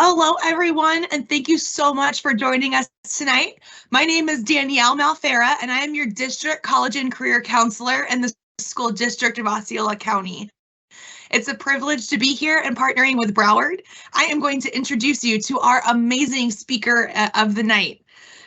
Hello, everyone, and thank you so much for joining us tonight. My name is Danielle Malfera, and I am your District College and Career Counselor in the School District of Osceola County. It's a privilege to be here and partnering with Broward. I am going to introduce you to our amazing speaker of the night.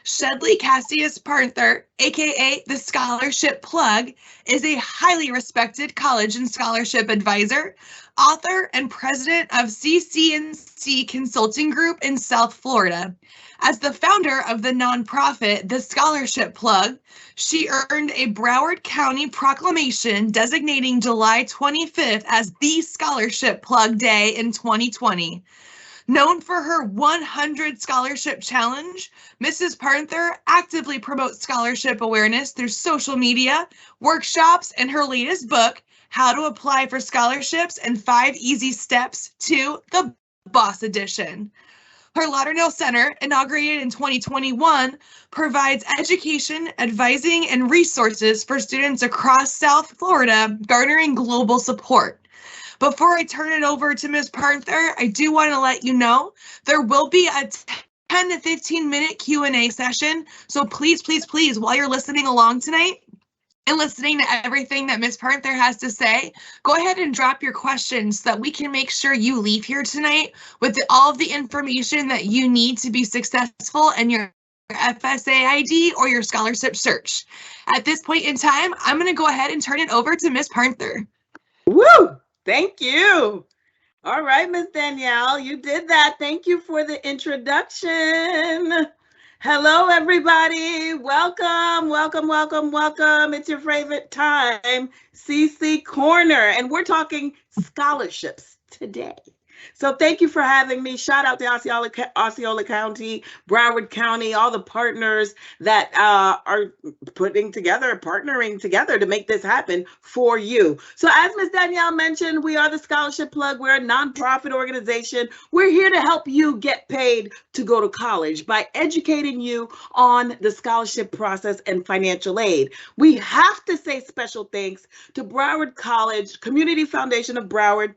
Shedley Cassius Parther, aka the Scholarship Plug, is a highly respected college and scholarship advisor, author, and president of CC&C Consulting Group in South Florida. As the founder of the nonprofit The Scholarship Plug, she earned a Broward County proclamation designating July 25th as the Scholarship Plug Day in 2020. Known for her 100 Scholarship Challenge, Mrs. Parther actively promotes scholarship awareness through social media, workshops, and her latest book, How to Apply for Scholarships and 5 Easy Steps to the Boss Edition. Her Lauderdale Center, inaugurated in 2021, provides education, advising, and resources for students across South Florida, garnering global support. Before I turn it over to Ms. Parther, I do want to let you know there will be a 10 to 15 minute Q&A session. So please, while you're listening along tonight and listening to everything that Ms. Parther has to say, go ahead and drop your questions so that we can make sure you leave here tonight with all of the information that you need to be successful in your FSA ID or your scholarship search. At this point in time, I'm going to go ahead and turn it over to Ms. Parther. Woo! Thank you. All right, Miss Danielle, you did that. Thank you for the introduction. Hello, everybody. Welcome. It's your favorite time, CC Corner, and we're talking scholarships today. So thank you for having me. Shout out to Osceola County, Broward County, all the partners that are partnering together to make this happen for you. So as Ms. Danielle mentioned, we are the Scholarship Plug. We're a nonprofit organization. We're here to help you get paid to go to college by educating you on the scholarship process and financial aid. We have to say special thanks to Broward College, Community Foundation of Broward,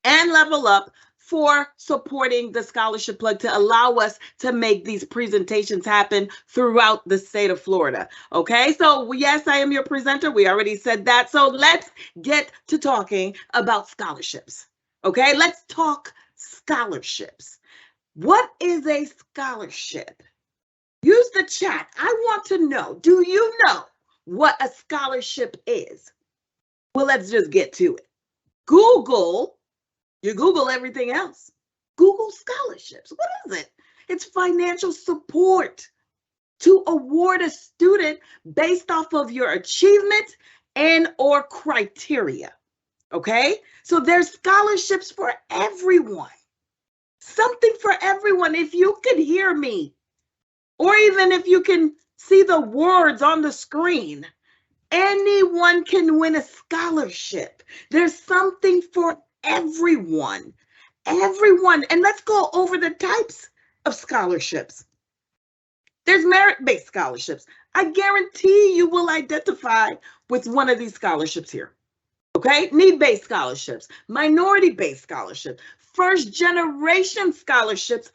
and Level Up for supporting the Scholarship Plug to allow us to make these presentations happen throughout the state of Florida. Okay, so yes, I am your presenter. We already said that. So let's get to talking about scholarships. Okay, let's talk scholarships. What is a scholarship? Use the chat. I want to know, do you know what a scholarship is? Well, let's just get to it. You Google everything else. Google scholarships. What is it? It's financial support to award a student based off of your achievement and or criteria. Okay? So there's scholarships for everyone. Something for everyone. If you could hear me, or even if you can see the words on the screen, anyone can win a scholarship. There's something for everyone. And let's go over the types of scholarships. There's merit-based scholarships. I guarantee you will identify with one of these scholarships here. Okay, need-based scholarships, minority-based scholarships, first-generation scholarships.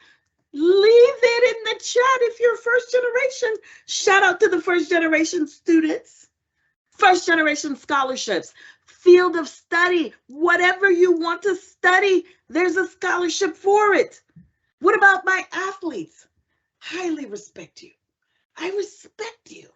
Leave it in the chat if you're first generation. Shout out to the first generation students. First generation scholarships, field of study, whatever you want to study, there's a scholarship for it. What about my athletes? Highly respect you. I respect you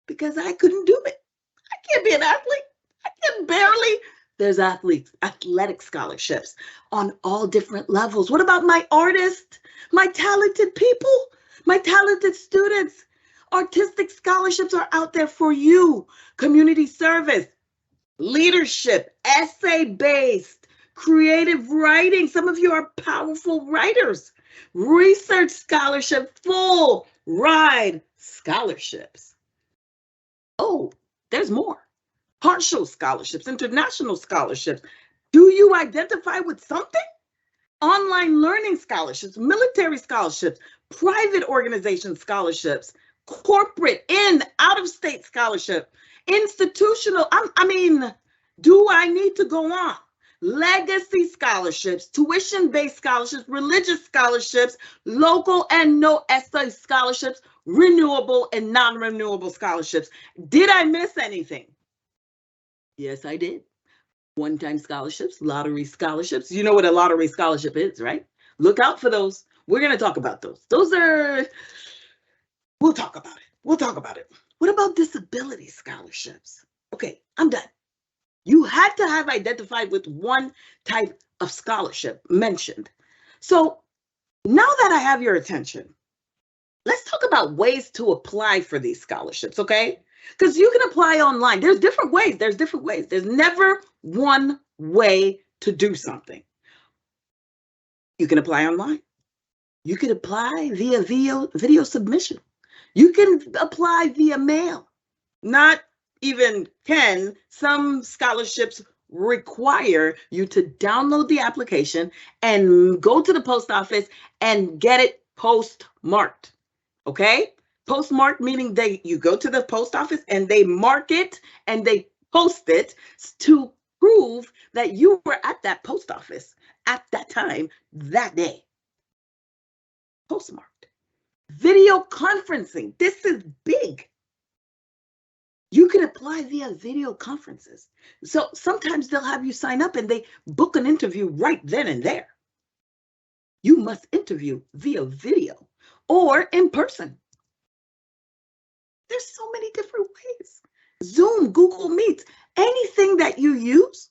because I couldn't do it. I can't be an athlete. I can barely. There's athletic scholarships on all different levels. What about my artists, my talented people, my talented students? Artistic scholarships are out there for you. Community service, leadership, essay-based, creative writing. Some of you are powerful writers. Research scholarship, full ride scholarships. Oh, there's more. Partial scholarships, international scholarships. Do you identify with something? Online learning scholarships, military scholarships, private organization scholarships, corporate in out-of-state scholarship, institutional. I mean, do I need to go on? legacy scholarships, tuition-based scholarships, religious scholarships, local and no SA scholarships, renewable and non-renewable scholarships. Did I miss anything? Yes, I did. One-time scholarships, lottery scholarships. You know what a lottery scholarship is, right? Look out for those. We're going to talk about those. We'll talk about it. We'll talk about it. What about disability scholarships? Okay, I'm done. You had to have identified with one type of scholarship mentioned. So now that I have your attention, let's talk about ways to apply for these scholarships, okay? Because you can apply online. There's different ways. There's never one way to do something. You can apply online. You can apply via video submission. You can apply via mail. Not even can. Some scholarships require you to download the application and go to the post office and get it postmarked. Okay? Postmarked meaning you go to the post office and they mark it and they post it to prove that you were at that post office at that time, that day. Postmarked. Video conferencing. This is big. You can apply via video conferences. So sometimes they'll have you sign up and they book an interview right then and there. You must interview via video or in person. There's so many different ways. Zoom, Google Meets, anything that you use,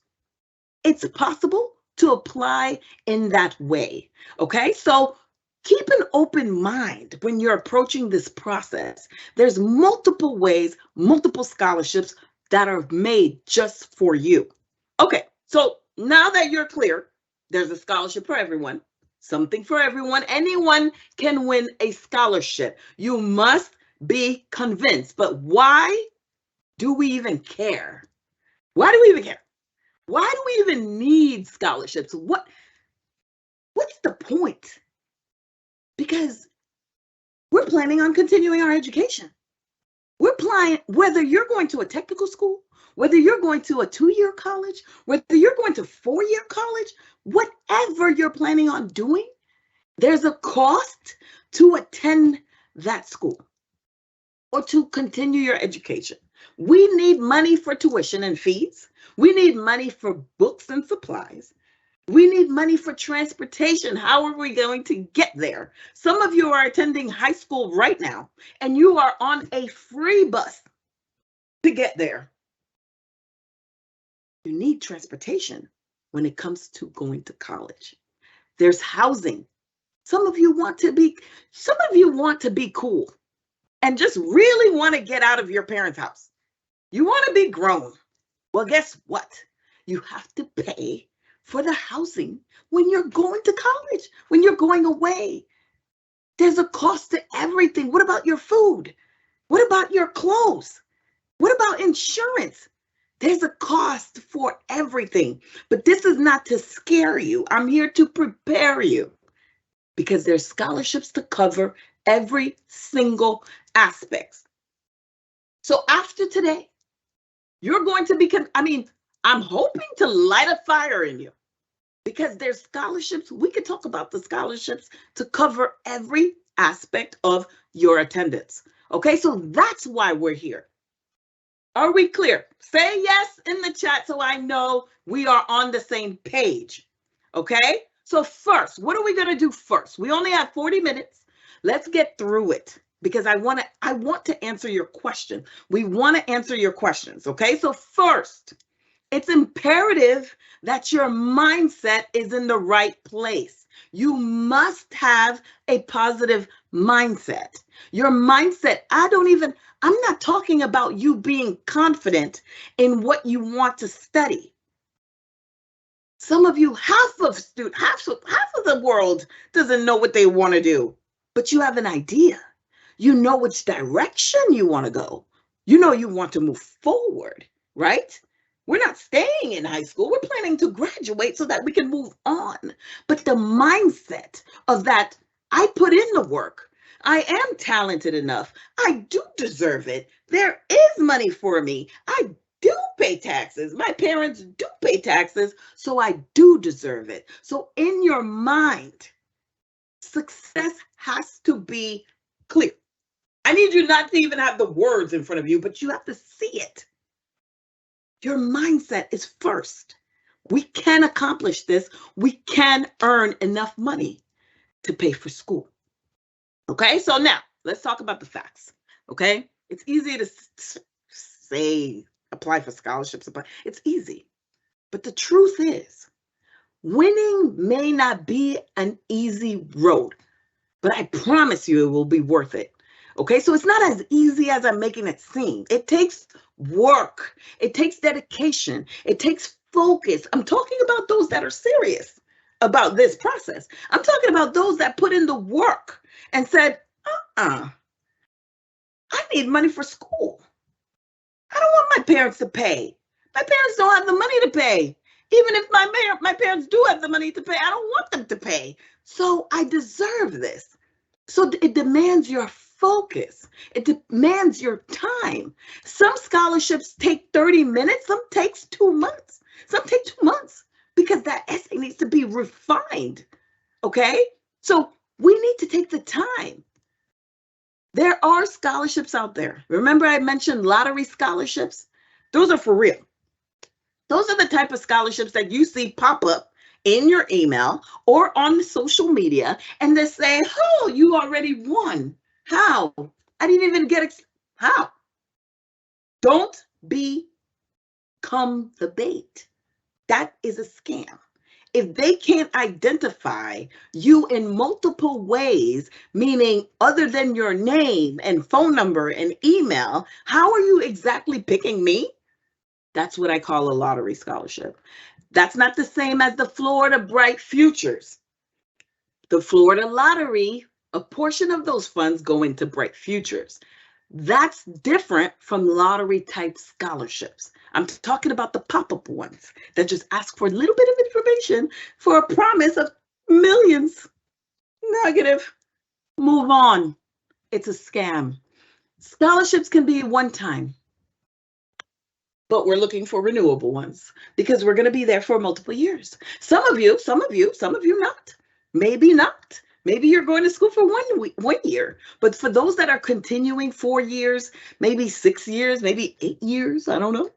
it's possible to apply in that way. Okay, so keep an open mind when you're approaching this process. There's multiple ways, multiple scholarships that are made just for you. Okay, so now that you're clear, there's a scholarship for everyone, something for everyone. Anyone can win a scholarship. You must be convinced. But why do we even care? Why do we even care? Why do we even need scholarships? What's the point? Because we're planning on continuing our education. We're planning, whether you're going to a technical school, whether you're going to a 2-year college, whether you're going to 4-year college, whatever you're planning on doing, there's a cost to attend that school or to continue your education. We need money for tuition and fees. We need money for books and supplies. We need money for transportation. How are we going to get there? Some of you are attending high school right now, and you are on a free bus to get there. You need transportation when it comes to going to college. There's housing. Some of you want to be cool and just really want to get out of your parents' house. You want to be grown. Well, guess what? You have to pay for the housing when you're going to college, when you're going away. There's a cost to everything. What about your food? What about your clothes? What about insurance? There's a cost for everything. But this is not to scare you. I'm here to prepare you because there's scholarships to cover every single aspect. So after today, you're going to be, I'm hoping to light a fire in you because there's scholarships. We could talk about the scholarships to cover every aspect of your attendance. Okay, so that's why we're here. Are we clear? Say yes in the chat so I know we are on the same page. Okay, so first, what are we going to do first? We only have 40 minutes. Let's get through it because I want to answer your question. We want to answer your questions. Okay, so first, it's imperative that your mindset is in the right place. You must have a positive mindset. Your mindset, I'm not talking about you being confident in what you want to study. Some of you, half of the world doesn't know what they want to do, but you have an idea. You know which direction you want to go. You know you want to move forward, right? We're not staying in high school. We're planning to graduate so that we can move on. But the mindset of that, I put in the work. I am talented enough. I do deserve it. There is money for me. I do pay taxes. My parents do pay taxes, so I do deserve it. So in your mind, success has to be clear. I need you not to even have the words in front of you, but you have to see it. Your mindset is first. We can accomplish this. We can earn enough money to pay for school. Okay, so now let's talk about the facts. Okay, it's easy to say apply for scholarships. It's easy. But the truth is, winning may not be an easy road, but I promise you it will be worth it. Okay, so it's not as easy as I'm making it seem. It takes work. It takes dedication. It takes focus. I'm talking about those that are serious about this process. I'm talking about those that put in the work and said, I need money for school. I don't want my parents to pay. My parents don't have the money to pay. Even if my parents do have the money to pay, I don't want them to pay. So I deserve this. So it demands your focus. It demands your time. Some scholarships take 30 minutes. Some takes 2 months. Some take 2 months because that essay needs to be refined. Okay? So we need to take the time. There are scholarships out there. Remember I mentioned lottery scholarships? Those are for real. Those are the type of scholarships that you see pop up in your email or on social media, and they say, oh, you already won. How? I didn't even get how? Don't become the bait. That is a scam. If they can't identify you in multiple ways, meaning other than your name and phone number and email, how are you exactly picking me? That's what I call a lottery scholarship. That's not the same as the Florida Bright Futures. The Florida Lottery, a portion of those funds go into Bright Futures. That's different from lottery type scholarships. I'm talking about the pop-up ones that just ask for a little bit of information for a promise of millions. Negative. Move on. It's a scam. Scholarships can be one time, but we're looking for renewable ones because we're going to be there for multiple years. Some of you not. Maybe not. Maybe you're going to school for 1 year, but for those that are continuing 4 years, maybe 6 years, maybe 8 years, I don't know.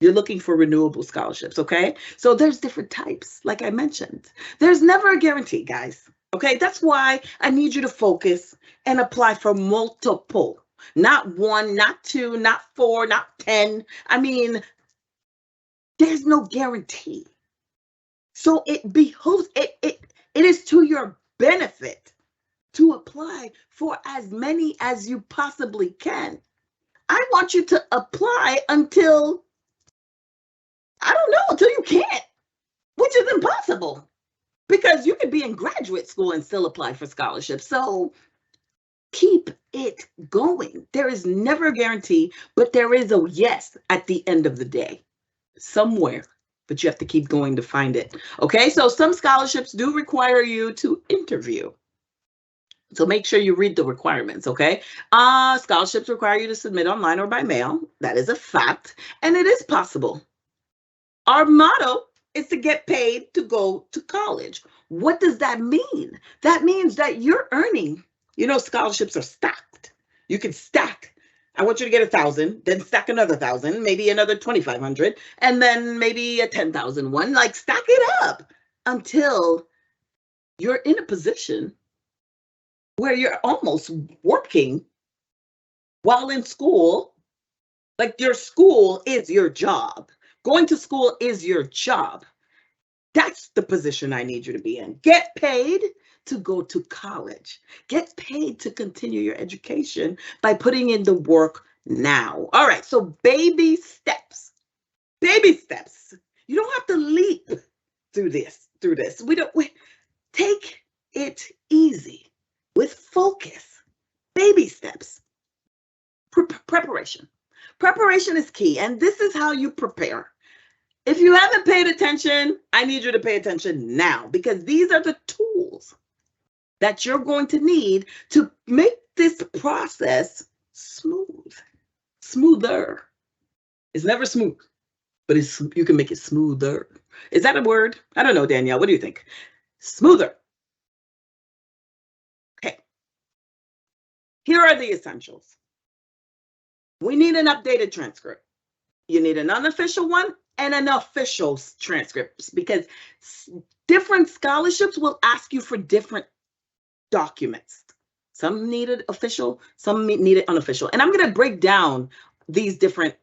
You're looking for renewable scholarships, okay? So there's different types, like I mentioned. There's never a guarantee, guys, okay? That's why I need you to focus and apply for multiple. Not 1, not 2, not 4, not 10. I mean, there's no guarantee. So it behooves, it is to your benefit to apply for as many as you possibly can. I want you to apply until, I don't know, until you can't, which is impossible because you could be in graduate school and still apply for scholarships. So keep it going. There is never a guarantee, but there is a yes at the end of the day somewhere, but you have to keep going to find it. Okay, so some scholarships do require you to interview. So make sure you read the requirements, okay? Scholarships require you to submit online or by mail. That is a fact, and it is possible. Our motto is to get paid to go to college. What does that mean? That means that you're earning. You know, scholarships are stacked. You can stack. I want you to get 1,000, then stack another 1,000, maybe another 2,500, and then maybe a 10,000 one. Like stack it up until you're in a position where you're almost working while in school. Like your school is your job. Going to school is your job. That's the position I need you to be in. Get paid to go to college. Get paid to continue your education by putting in the work now. All right, so baby steps. Baby steps. You don't have to leap through this. Take it easy with focus. Baby steps. Preparation. Preparation is key, and this is how you prepare. If you haven't paid attention, I need you to pay attention now because these are the tools that you're going to need to make this process smoother. It's never smooth, but you can make it smoother. Is that a word? I don't know, Danielle. What do you think? Smoother. Okay. Here are the essentials. We need an updated transcript. You need an unofficial one and an official transcript, because different scholarships will ask you for different documents. Some needed official, some needed unofficial. And I'm going to break down these different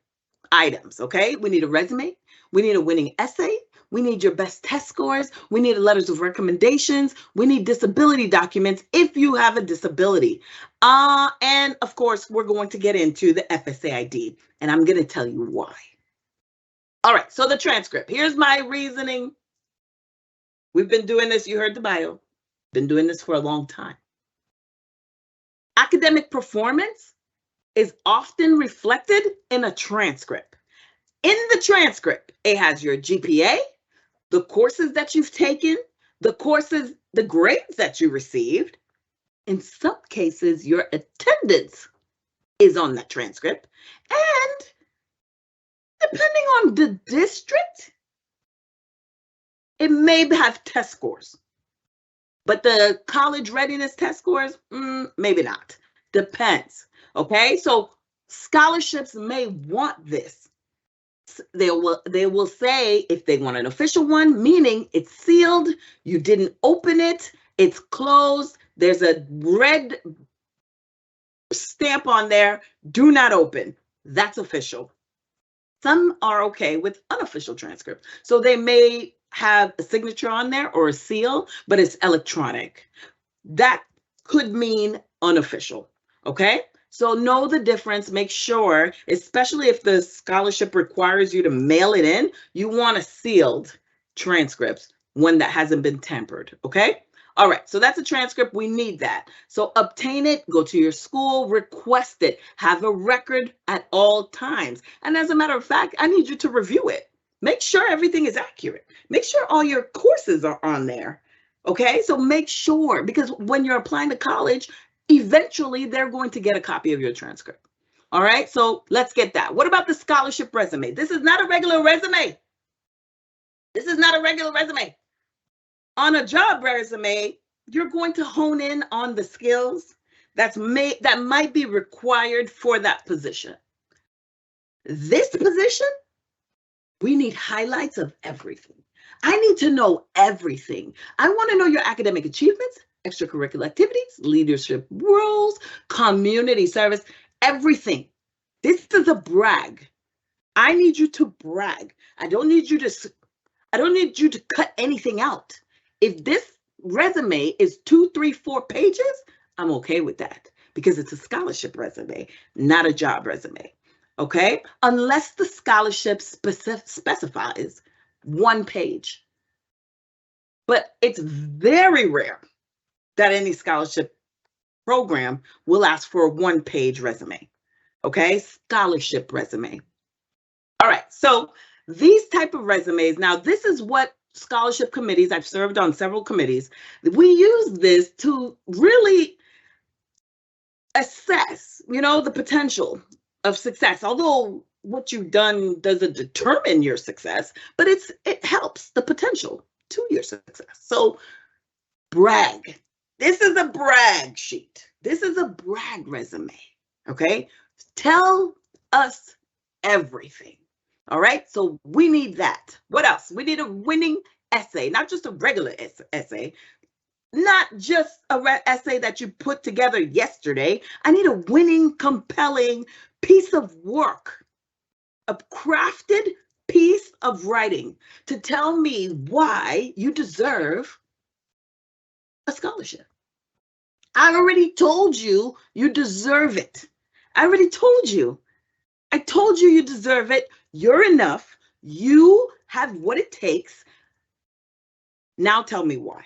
items, okay? We need a resume. We need a winning essay. We need your best test scores. We need letters of recommendations. We need disability documents if you have a disability. And of course, we're going to get into the FSA ID, and I'm going to tell you why. All right, so the transcript. Here's my reasoning. We've been doing this. You heard the bio. Been doing this for a long time. Academic performance is often reflected in a transcript. In the transcript, it has your GPA, the courses that you've taken, the grades that you received. In some cases, your attendance is on that transcript. And depending on the district, it may have test scores. But the college readiness test scores, maybe not. Depends. Okay, so scholarships may want this. They will say if they want an official one, meaning it's sealed, you didn't open it, it's closed, there's a red stamp on there, do not open. That's official. Some are okay with unofficial transcripts. So they may have a signature on there or a seal, but it's electronic. That could mean unofficial, okay? So know the difference. Make sure, especially if the scholarship requires you to mail it in, you want a sealed transcript, one that hasn't been tampered, okay? All right, so that's a transcript. We need that. So obtain it, go to your school, request it, have a record at all times. And as a matter of fact, I need you to review it. Make sure everything is accurate. Make sure all your courses are on there, okay? So make sure, because when you're applying to college, eventually they're going to get a copy of your transcript. All right, so let's get that. What about the scholarship resume? This is not a regular resume. This is not a regular resume. On a job resume, you're going to hone in on the skills that might be required for that position. This position, we need highlights of everything. I need to know everything. I want to know your academic achievements, extracurricular activities, leadership roles, community service, everything. This is a brag. I need you to brag. I don't need you to cut anything out. If this resume is 2, 3, 4 pages, I'm okay with that because it's a scholarship resume, not a job resume. Okay? Unless the scholarship specifies 1 page. But it's very rare that any scholarship program will ask for a 1-page resume. Okay? Scholarship resume. All right, so these type of resumes, now this is what scholarship committees, I've served on several committees, we use this to really assess, the potential of success. Although what you've done doesn't determine your success, but it helps the potential to your success. So brag. This is a brag sheet. This is a brag resume, okay? Tell us everything. All right, so we need that. What else? We need a winning essay, not just a regular essay, not just a essay that you put together yesterday. I need a winning, compelling piece of work, a crafted piece of writing to tell me why you deserve a scholarship. I already told you you deserve it. I already told you. I told you you deserve it. You're enough. You have what it takes. Now tell me why.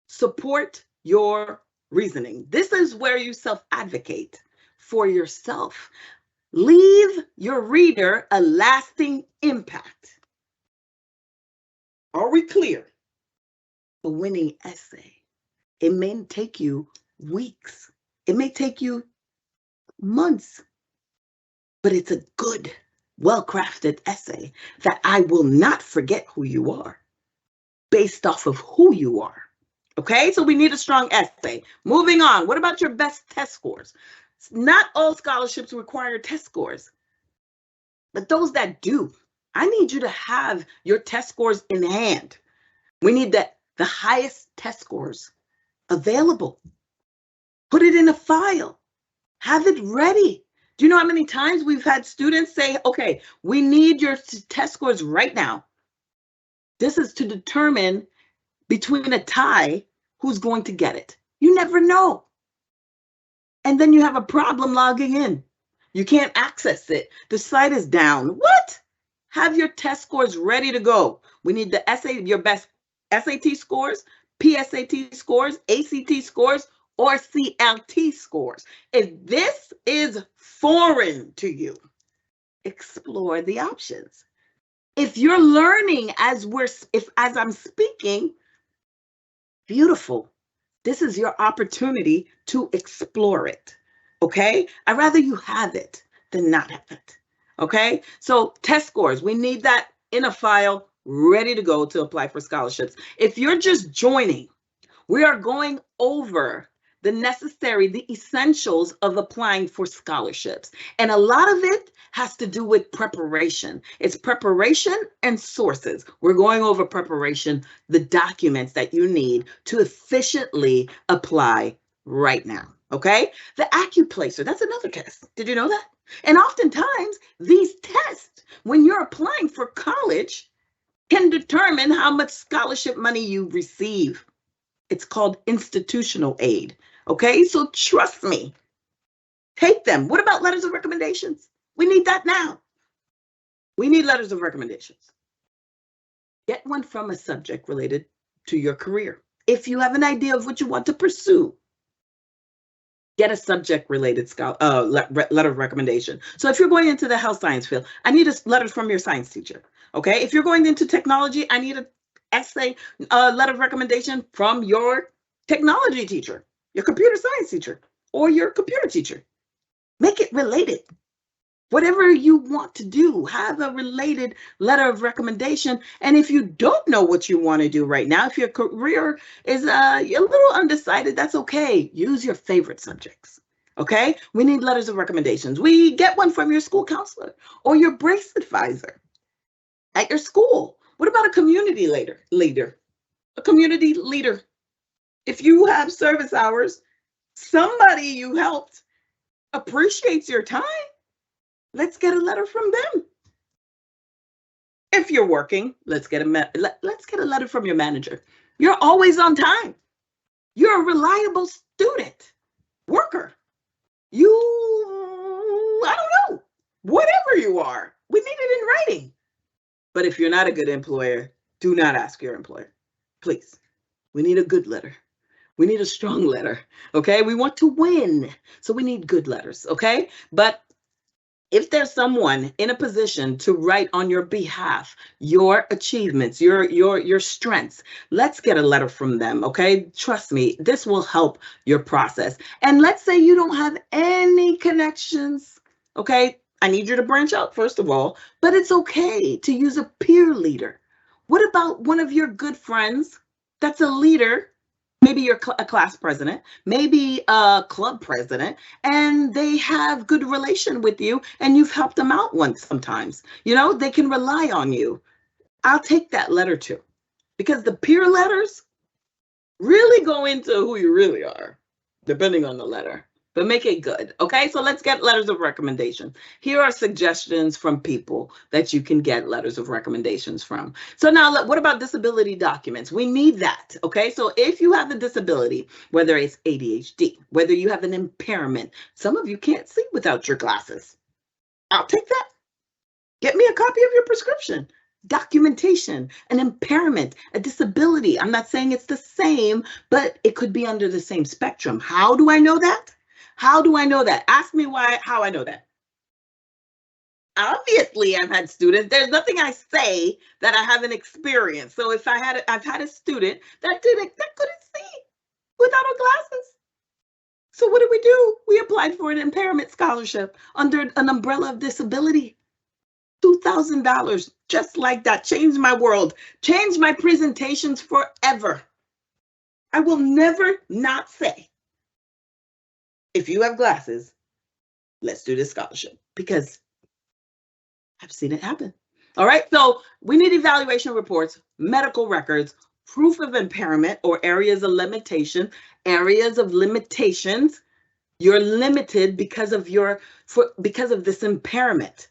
Support your reasoning. This is where you self-advocate for yourself. Leave your reader a lasting impact. Are we clear? A winning essay. It may take you weeks. It may take you months. But it's a good well-crafted essay that I will not forget who you are based off of who you are. Okay, so we need a strong essay. Moving on, what about your best test scores? Not all scholarships require test scores, but those that do, I need you to have your test scores in hand. We need the highest test scores available. Put it in a file. Have it ready. Do you know how many times we've had students say, okay, we need your test scores right now. This is to determine between a tie who's going to get it. You never know. And then you have a problem logging in. You can't access it. The site is down. What? Have your test scores ready to go. We need the your best SAT scores, PSAT scores, ACT scores, or CLT scores. If this is foreign to you, explore the options. If you're learning as I'm speaking, beautiful. This is your opportunity to explore it. Okay? I'd rather you have it than not have it. Okay? So test scores, we need that in a file ready to go to apply for scholarships. If you're just joining, we are going over the essentials of applying for scholarships. And a lot of it has to do with preparation. It's preparation and sources. We're going over preparation, the documents that you need to efficiently apply right now. Okay? The AccuPlacer, that's another test. Did you know that? And oftentimes these tests, when you're applying for college, can determine how much scholarship money you receive. It's called institutional aid. Okay, so trust me, take them. What about letters of recommendations? We need that now. We need letters of recommendations. Get one from a subject related to your career. If you have an idea of what you want to pursue, get a subject related letter of recommendation. So if you're going into the health science field, I need a letter from your science teacher. Okay, if you're going into technology, I need an essay, letter of recommendation from your technology teacher, your computer science teacher, or your computer teacher. Make it related. Whatever you want to do, have a related letter of recommendation. And if you don't know what you want to do right now, if your career is a little undecided, that's okay. Use your favorite subjects. Okay? We need letters of recommendations. We get one from your school counselor or your brace advisor at your school. What about a community leader? A community leader. If you have service hours, somebody you helped appreciates your time. Let's get a letter from them. If you're working, let's get a letter from your manager. You're always on time. You're a reliable student, worker. I don't know, whatever you are, we need it in writing. But if you're not a good employer, do not ask your employer. Please, we need a good letter. We need a strong letter, okay? We want to win, so we need good letters, okay? But if there's someone in a position to write on your behalf, your achievements, your strengths, let's get a letter from them, okay? Trust me, this will help your process. And let's say you don't have any connections, okay? I need you to branch out, first of all, but it's okay to use a peer leader. What about one of your good friends that's a leader? Maybe you're a class president, maybe a club president, and they have good relation with you and you've helped them out once sometimes. You know, they can rely on you. I'll take that letter too, because the peer letters really go into who you really are, depending on the letter. But make it good, okay? So let's get letters of recommendation. Here are suggestions from people that you can get letters of recommendations from. So now, what about disability documents? We need that, okay? So if you have a disability, whether it's ADHD, whether you have an impairment, some of you can't see without your glasses. I'll take that. Get me a copy of your prescription. Documentation, an impairment, a disability. I'm not saying it's the same, but it could be under the same spectrum. How do I know that? How do I know that? Ask me how I know that. Obviously, I've had students. There's nothing I say that I haven't experienced. So if I've had a student that couldn't see without her glasses. So what do? We applied for an impairment scholarship under an umbrella of disability. $2,000 just like that. Changed my world, changed my presentations forever. I will never not say, if you have glasses, let's do this scholarship, because I've seen it happen. All right, so we need evaluation reports, medical records, proof of impairment or areas of limitation, areas of limitations. You're limited because of this impairment.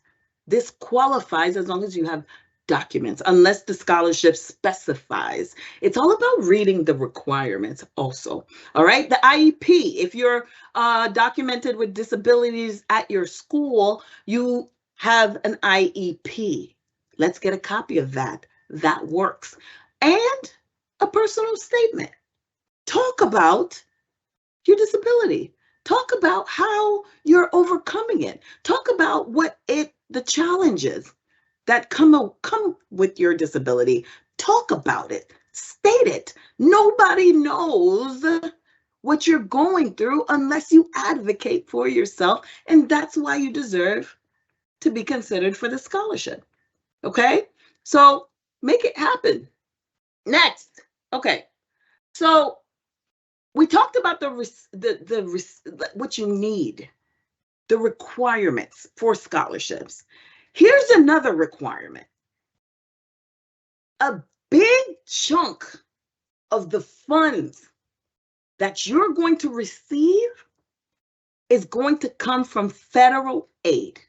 This qualifies as long as you have documents, unless the scholarship specifies. It's all about reading the requirements also. All right, the IEP, if you're documented with disabilities at your school, you have an IEP. Let's get a copy of that. That works. And a personal statement. Talk about your disability. Talk about how you're overcoming it. Talk about the challenges that come with your disability. Talk about it. State it. Nobody knows what you're going through unless you advocate for yourself, and that's why you deserve to be considered for the scholarship. Okay? So make it happen. Next. Okay. So we talked about what you need, the requirements for scholarships. Here's another requirement. A big chunk of the funds that you're going to receive is going to come from federal aid.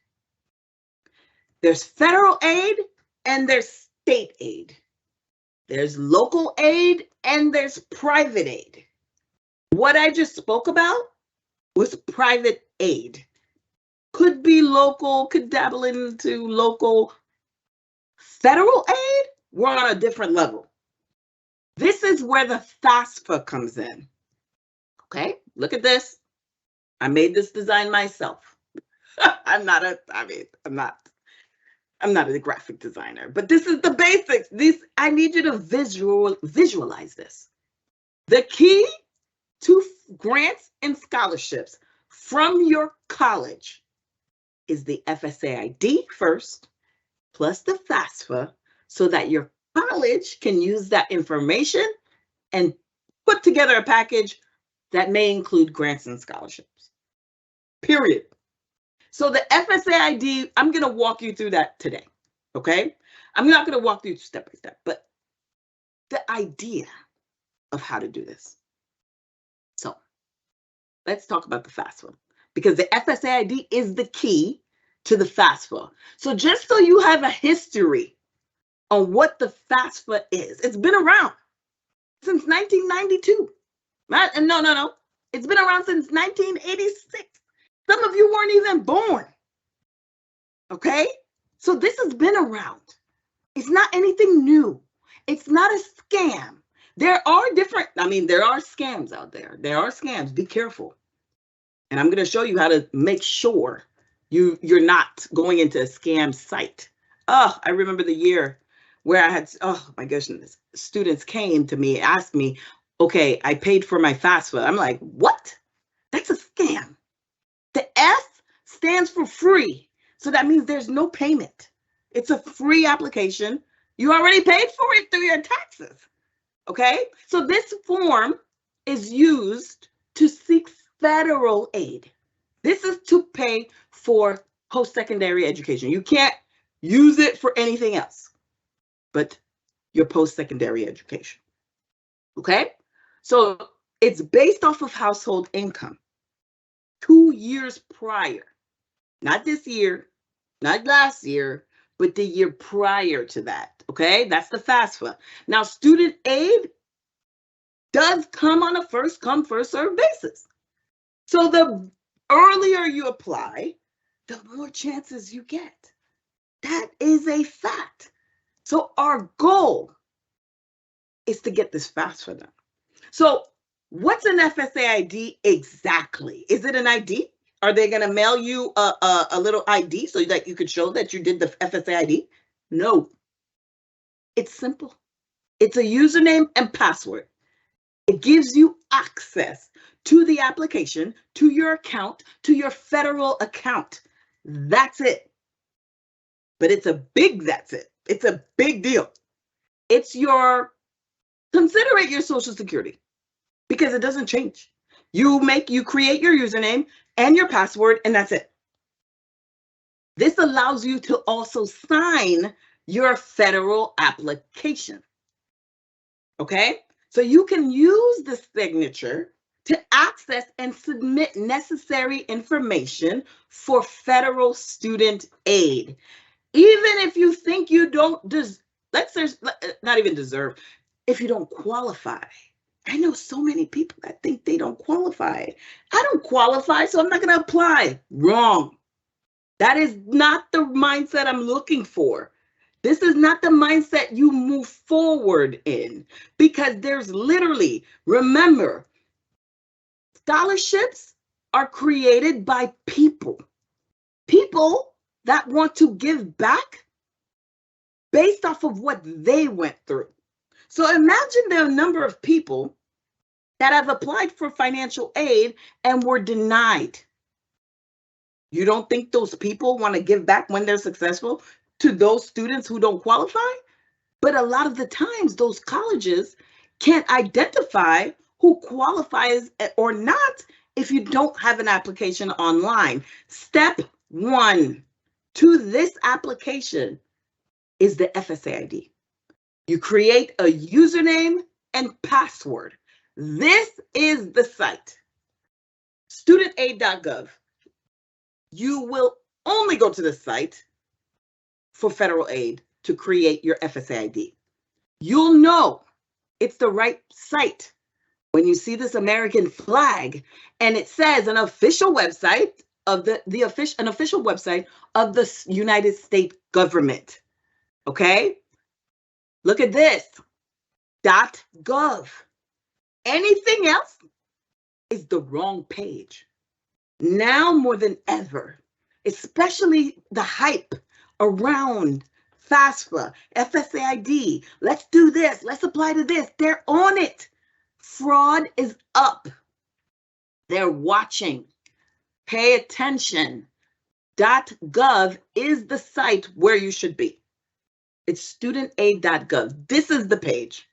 There's federal aid and there's state aid. There's local aid and there's private aid. What I just spoke about was private aid. Could be local, could dabble into local. Federal aid, we're on a different level. This is where the FAFSA comes in. Okay, look at this. I made this design myself. I'm not a graphic designer, but this is the basics. I need you to visualize this. The key to grants and scholarships from your college is the FSA ID first, plus the FAFSA, so that your college can use that information and put together a package that may include grants and scholarships. Period. So the FSA ID, I'm going to walk you through that today. Okay? I'm not going to walk through step by step, but the idea of how to do this. So let's talk about the FAFSA, because the FSA ID is the key to the FAFSA. So just so you have a history on what the FAFSA is, it's been around since 1992. No. It's been around since 1986. Some of you weren't even born. Okay? So this has been around. It's not anything new. It's not a scam. There are scams out there. There are scams. Be careful. And I'm going to show you how to make sure you're not going into a scam site. Oh, I remember the year where I had, oh my goodness, students came to me, asked me, okay, I paid for my FAFSA. I'm like, what? That's a scam. The F stands for free. So that means there's no payment. It's a free application. You already paid for it through your taxes. Okay? So this form is used to seek federal aid. This is to pay for post-secondary education. You can't use it for anything else but your post-secondary education. Okay? So it's based off of household income 2 years prior. Not this year, not last year, but the year prior to that. Okay? That's the FAFSA. Now, student aid does come on a first come, first served basis. So the earlier you apply, the more chances you get. That is a fact. So our goal is to get this FAFSA done. So what's an FSA ID exactly? Is it an ID? Are they going to mail you a little ID so that you could show that you did the FSA ID? No. It's simple. It's a username and password. It gives you access to the application, to your account, to your federal account. That's it. but it's a big that's it. It's a big deal. It's consider it your Social Security because it doesn't change. You create your username and your password, and that's it. This allows you to also sign your federal application. Okay? So you can use the signature to access and submit necessary information for federal student aid. Even if you think you don't not even deserve, if you don't qualify. I know so many people that think they don't qualify. I don't qualify, so I'm not going to apply. Wrong. That is not the mindset I'm looking for. This is not the mindset you move forward in, because there's literally, remember, scholarships are created by people that want to give back based off of what they went through. So imagine the number of people that have applied for financial aid and were denied. You don't think those people want to give back when they're successful to those students who don't qualify? But a lot of the times, those colleges can't identify who qualifies or not if you don't have an application online. Step 1 to this application is the FSA ID. You create a username and password. This is the site, studentaid.gov. You will only go to the site for federal aid to create your FSA ID. You'll know it's the right site when you see this American flag and it says an official website of an official website of the United States government. Okay? Look at this. .gov. Anything else is the wrong page. Now more than ever, especially the hype around FAFSA, FSA ID, let's do this, let's apply to this. They're on it. Fraud is up. They're watching. Pay attention. .gov is the site where you should be. It's studentaid.gov. This is the page.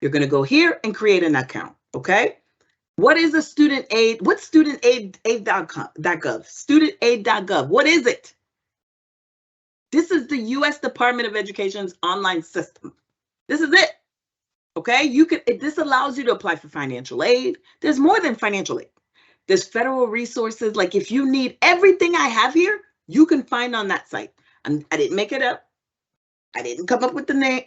You're going to go here and create an account, okay? What is a student aid? What's studentaid.gov? Studentaid.gov. What is it? This is the U.S. Department of Education's online system. This is it. Okay, this allows you to apply for financial aid. There's more than financial aid. There's federal resources. Like if you need everything I have here, you can find on that site. I didn't make it up. I didn't come up with the name.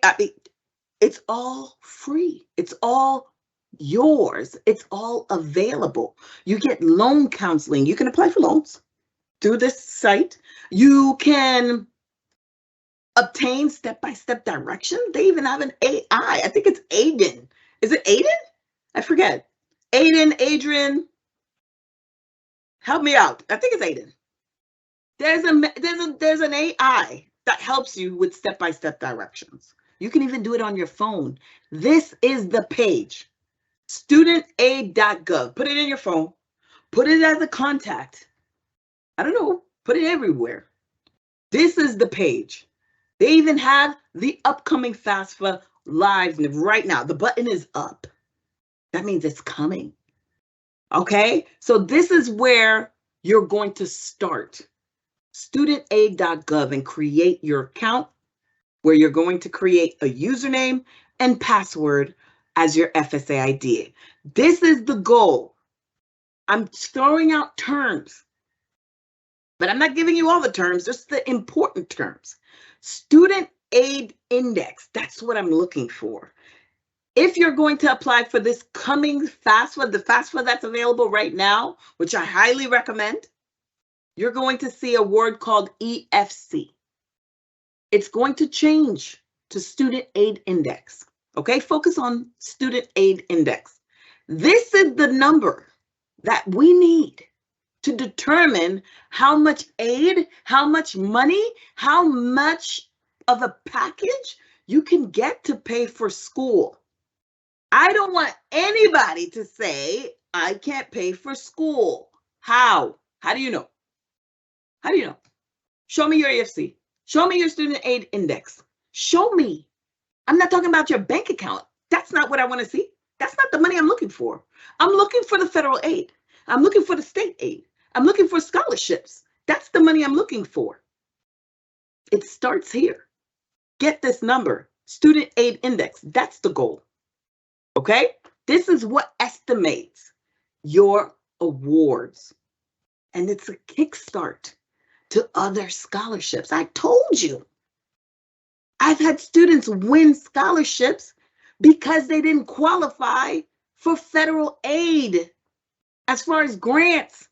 It's all free. It's all yours. It's all available. You get loan counseling. You can apply for loans through this site. You can obtain step-by-step direction. They even have an AI. I think it's Aiden. Is it Aiden? I forget. Aiden, Adrian, help me out. I think it's Aiden. There's an AI that helps you with step-by-step directions. You can even do it on your phone. This is the page, studentaid.gov. Put it in your phone. Put it as a contact. I don't know. Put it everywhere. This is the page. They even have the upcoming FAFSA live right now. The button is up. That means it's coming. Okay, so this is where you're going to start. Studentaid.gov and create your account, where you're going to create a username and password as your FSA ID. This is the goal. I'm throwing out terms, but I'm not giving you all the terms, just the important terms. Student Aid Index, that's what I'm looking for. If you're going to apply for this coming FAFSA, the FAFSA that's available right now, which I highly recommend, you're going to see a word called EFC. It's going to change to Student Aid Index. Okay, focus on Student Aid Index. This is the number that we need to determine how much aid, how much money, how much of a package you can get to pay for school. I don't want anybody to say, I can't pay for school. How? How do you know? How do you know? Show me your EFC. Show me your student aid index. Show me. I'm not talking about your bank account. That's not what I want to see. That's not the money I'm looking for. I'm looking for the federal aid. I'm looking for the state aid. I'm looking for scholarships. That's the money I'm looking for. It starts here. Get this number, student aid index. That's the goal. Okay? This is what estimates your awards. And it's a kickstart to other scholarships. I told you. I've had students win scholarships because they didn't qualify for federal aid as far as grants.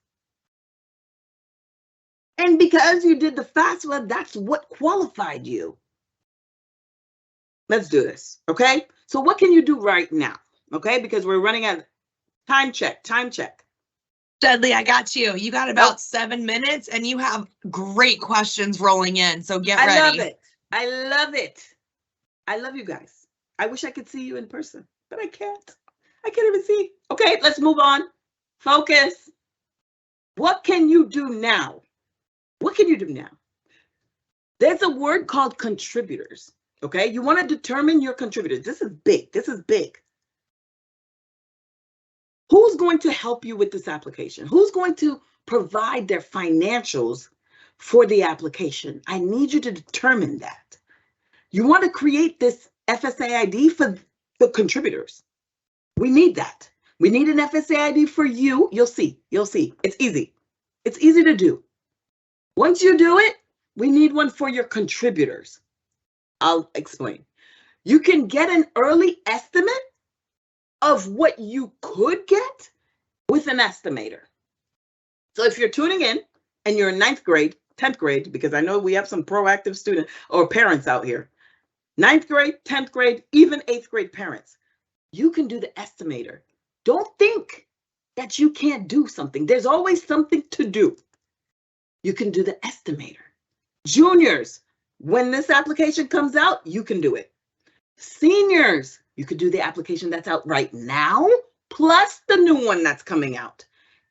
And because you did the FAFSA, that's what qualified you. Let's do this, okay? So what can you do right now, okay? Because we're running out of time check. Dudley, I got you. You got about 7 minutes and you have great questions rolling in, so get ready. I love it. I love you guys. I wish I could see you in person, but I can't. I can't even see. Okay, let's move on. Focus. What can you do now? What can you do now? There's a word called contributors, okay? You want to determine your contributors. This is big. This is big. Who's going to help you with this application? Who's going to provide their financials for the application? I need you to determine that. You want to create this FSA ID for the contributors. We need that. We need an FSA ID for you. You'll see. It's easy. It's easy to do. Once you do it, we need one for your contributors. I'll explain. You can get an early estimate of what you could get with an estimator. So if you're tuning in and you're in 9th grade, 10th grade, because I know we have some proactive students or parents out here, 9th grade, 10th grade, even 8th grade parents, you can do the estimator. Don't think that you can't do something. There's always something to do. You can do the estimator. Juniors, when this application comes out, you can do it. Seniors, you could do the application that's out right now, plus the new one that's coming out.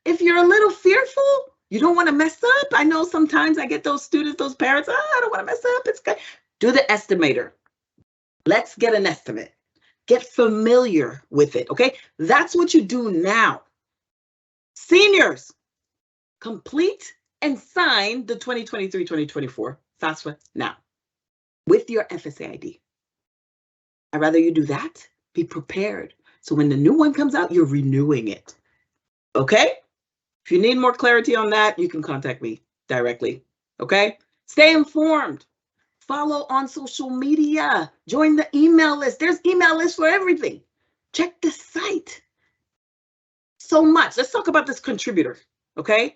If you're a little fearful, you don't want to mess up. I know sometimes I get those students, those parents, I don't want to mess up. It's good. Do the estimator. Let's get an estimate. Get familiar with it, okay? That's what you do now. Seniors, complete and sign the 2023-2024 FAFSA now with your FSA ID. I'd rather you do that. Be prepared. So when the new one comes out, you're renewing it. Okay? If you need more clarity on that, you can contact me directly. Okay? Stay informed. Follow on social media. Join the email list. There's email lists for everything. Check the site. So much. Let's talk about this contributor. Okay?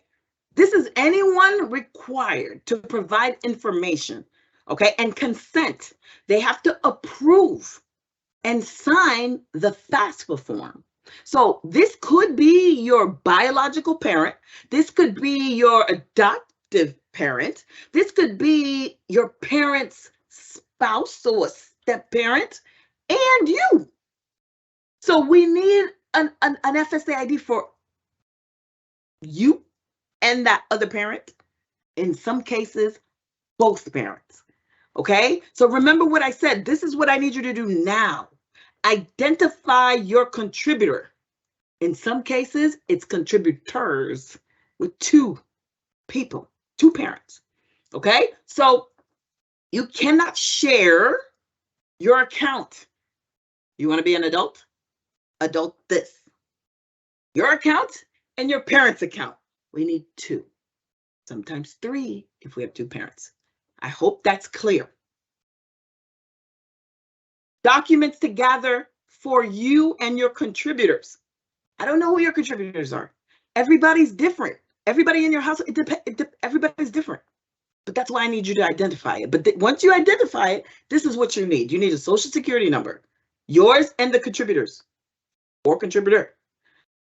This is anyone required to provide information. Okay? And consent. They have to approve and sign the FAFSA form. So this could be your biological parent. This could be your adoptive parent. This could be your parent's spouse or a step parent and you. So we need an FSA ID for you and that other parent. In some cases, both parents. Okay, so remember what I said. This is what I need you to do now. Identify your contributor. In some cases, it's contributors with two people, two parents. Okay, so you cannot share your account. You want to be an adult? Adult this. Your account and your parents' account. We need two, sometimes three if we have two parents. I hope that's clear. Documents to gather for you and your contributors. I don't know who your contributors are. Everybody's different. Everybody in your house, everybody's different. But that's why I need you to identify it. But once you identify it, this is what you need. You need a social security number, yours and the contributors or contributor.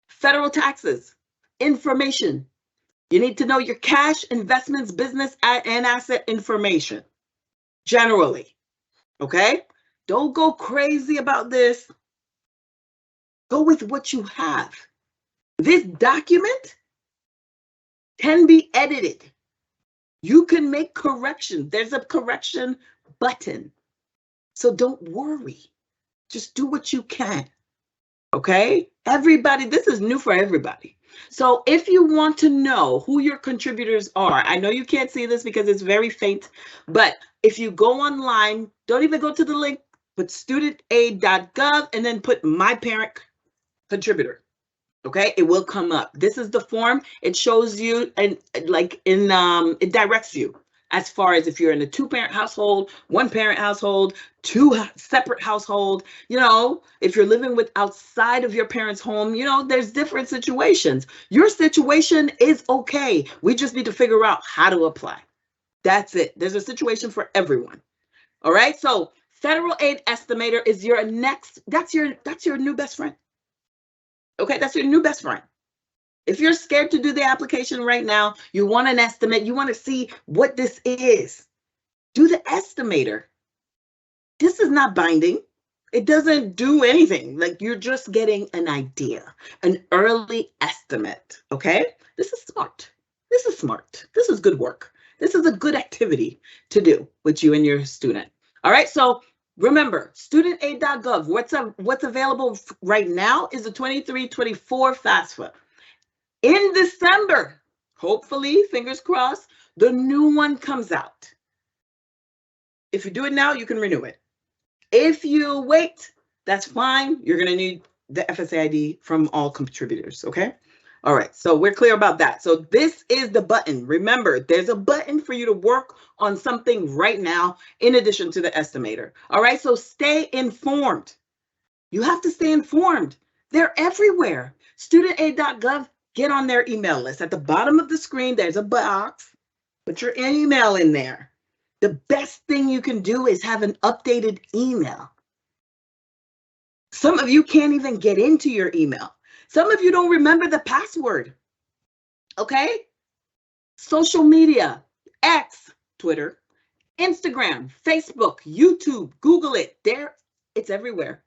Federal taxes, information. You need to know your cash, investments, business, and asset information, generally, okay? Don't go crazy about this. Go with what you have. This document can be edited. You can make corrections. There's a correction button. So don't worry. Just do what you can. Okay? Everybody, this is new for everybody. So if you want to know who your contributors are, I know you can't see this because it's very faint, but if you go online, don't even go to the link, put studentaid.gov and then put my parent contributor. Okay, it will come up. This is the form. It shows you and it directs you as far as if you're in a 2-parent household, 1-parent household, 2 separate household, if you're living with outside of your parents' home, there's different situations. Your situation is okay. We just need to figure out how to apply. That's it. There's a situation for everyone. All right. So federal aid estimator is your next, that's your new best friend. Okay, that's your new best friend. If you're scared to do the application right now, you want an estimate, you want to see what this is, do the estimator. This is not binding. It doesn't do anything. Like, you're just getting an idea, an early estimate, okay? This is smart. This is smart. This is good work. This is a good activity to do with you and your student. All right, so remember, studentaid.gov, what's available right now is the 23-24 FAFSA. In December, hopefully, fingers crossed, the new one comes out. If you do it now, you can renew it. If you wait, that's fine. You're going to need the FSA ID from all contributors, okay? All right, so we're clear about that. So this is the button. Remember, there's a button for you to work on something right now in addition to the estimator. All right, so stay informed. You have to stay informed. They're everywhere. Studentaid.gov, get on their email list. At the bottom of the screen, there's a box. Put your email in there. The best thing you can do is have an updated email. Some of you can't even get into your email. Some of you don't remember the password. Okay? Social media, X, Twitter, Instagram, Facebook, YouTube, Google it. It's everywhere.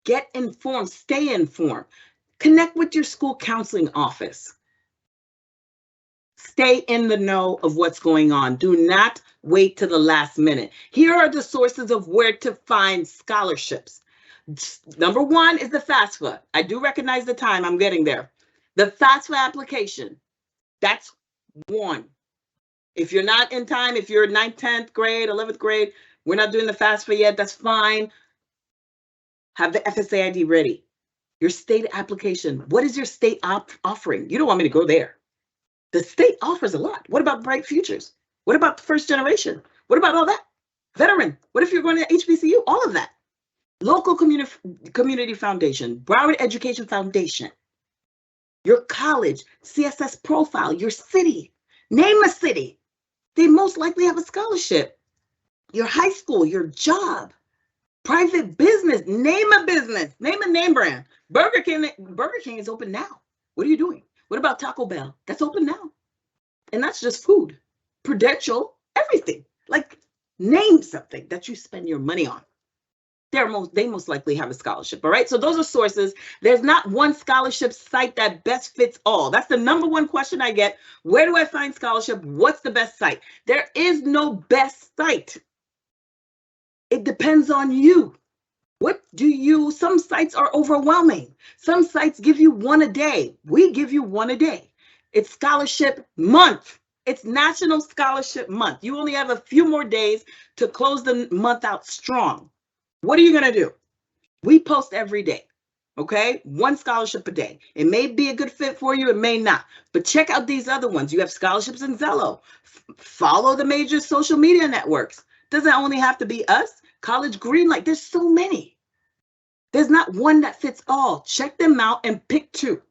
Get informed, stay informed. Connect with your school counseling office. Stay in the know of what's going on. Do not wait to the last minute. Here are the sources of where to find scholarships. Number 1 is the FAFSA. I do recognize the time. I'm getting there. The FAFSA application. That's 1. If you're not in time, if you're 9th, 10th grade, 11th grade, we're not doing the FAFSA yet, that's fine. Have the FSA ID ready. Your state application. What is your state offering? You don't want me to go there. The state offers a lot. What about Bright Futures? What about the first generation? What about all that? Veteran. What if you're going to HBCU? All of that. Local community foundation, Broward Education Foundation, your college, CSS profile, your city. Name a city. They most likely have a scholarship. Your high school, your job, private business. Name a business. Name a name brand. Burger King is open now. What are you doing? What about Taco Bell? That's open now. And that's just food. Prudential, everything. Like, name something that you spend your money on. They most likely have a scholarship, all right? So those are sources. There's not one scholarship site that best fits all. That's the number 1 question I get. Where do I find scholarship? What's the best site? There is no best site. It depends on you. Some sites are overwhelming. Some sites give you 1 a day. We give you 1 a day. It's scholarship month. It's National Scholarship Month. You only have a few more days to close the month out strong. What are you going to do? We post every day, okay? 1 scholarship a day. It may be a good fit for you. It may not. But check out these other ones. You have scholarships in Zello. Follow the major social media networks. Doesn't only have to be us. College Greenlight. There's so many. There's not one that fits all. Check them out and pick 2,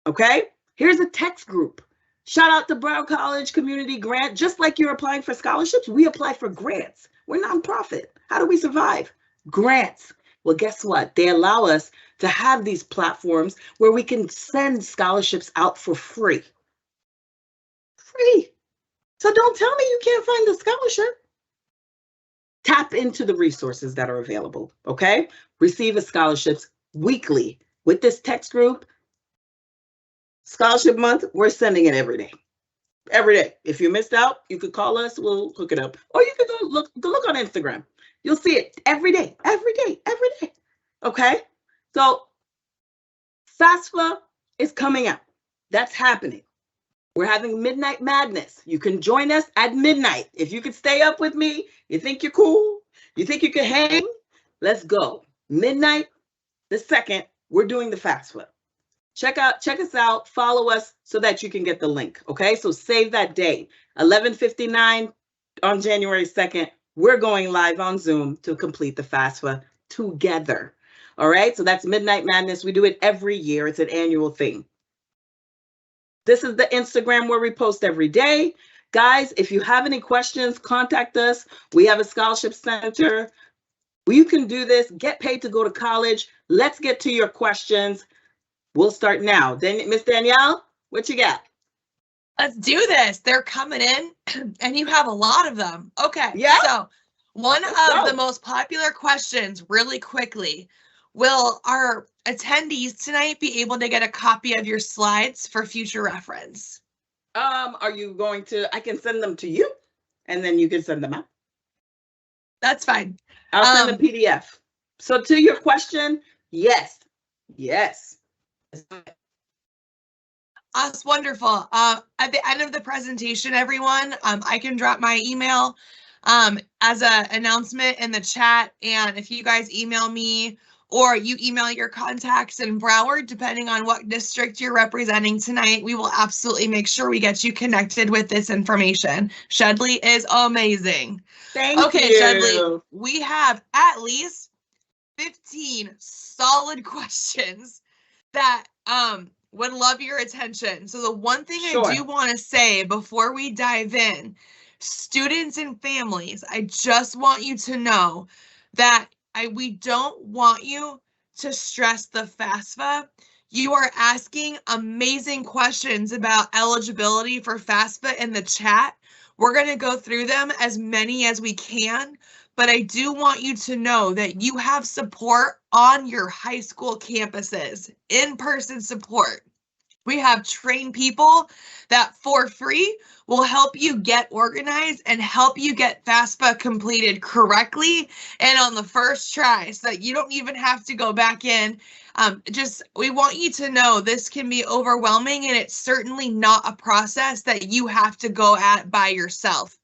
okay? Here's a text group. Shout out to Broward College Community Grant. Just like you're applying for scholarships, we apply for grants. We're nonprofit. How do we survive? Grants. Well, guess what? They allow us to have these platforms where we can send scholarships out for free. Free. So don't tell me you can't find a scholarship. Tap into the resources that are available, okay? Receive scholarships weekly. With this text group, Scholarship Month, we're sending it every day. every day. If you missed out, you could call us. We'll hook it up. Or you could go look on Instagram. You'll see it every day, every day, every day. Okay? So FAFSA is coming out. That's happening. We're having Midnight Madness. You can join us at midnight. If you could stay up with me, you think you're cool, you think you can hang, let's go. Midnight the 2nd, we're doing the FAFSA. Check us out, follow us so that you can get the link, okay? So save that date, 11:59 on January 2nd, we're going live on Zoom to complete the FAFSA together, all right? So that's Midnight Madness. We do it every year. It's an annual thing. This is the Instagram where we post every day. Guys, if you have any questions, contact us. We have a scholarship center. You can do this, get paid to go to college. Let's get to your questions. We'll start now. Then, Miss Danielle, what you got? Let's do this. They're coming in, and you have a lot of them. Okay. Yeah. So one of the most popular questions, really quickly, will our attendees tonight be able to get a copy of your slides for future reference? Are you going to? I can send them to you, and then you can send them out. That's fine. I'll send a PDF. So to your question, yes. That's wonderful. At the end of the presentation, everyone, I can drop my email as an announcement in the chat. And if you guys email me or you email your contacts in Broward, depending on what district you're representing tonight, we will absolutely make sure we get you connected with this information. Shedley is amazing. Thank you. Okay, Shedley, we have at least 15 solid questions that would love your attention. So the one thing I do want to say before we dive in, students and families, I just want you to know that we don't want you to stress the FAFSA. You are asking amazing questions about eligibility for FAFSA in the chat. We're going to go through them, as many as we can, but I do want you to know that you have support on your high school campuses, in-person support. We have trained people that for free will help you get organized and help you get FAFSA completed correctly and on the first try, so that you don't even have to go back in. We want you to know this can be overwhelming, and it's certainly not a process that you have to go at by yourself.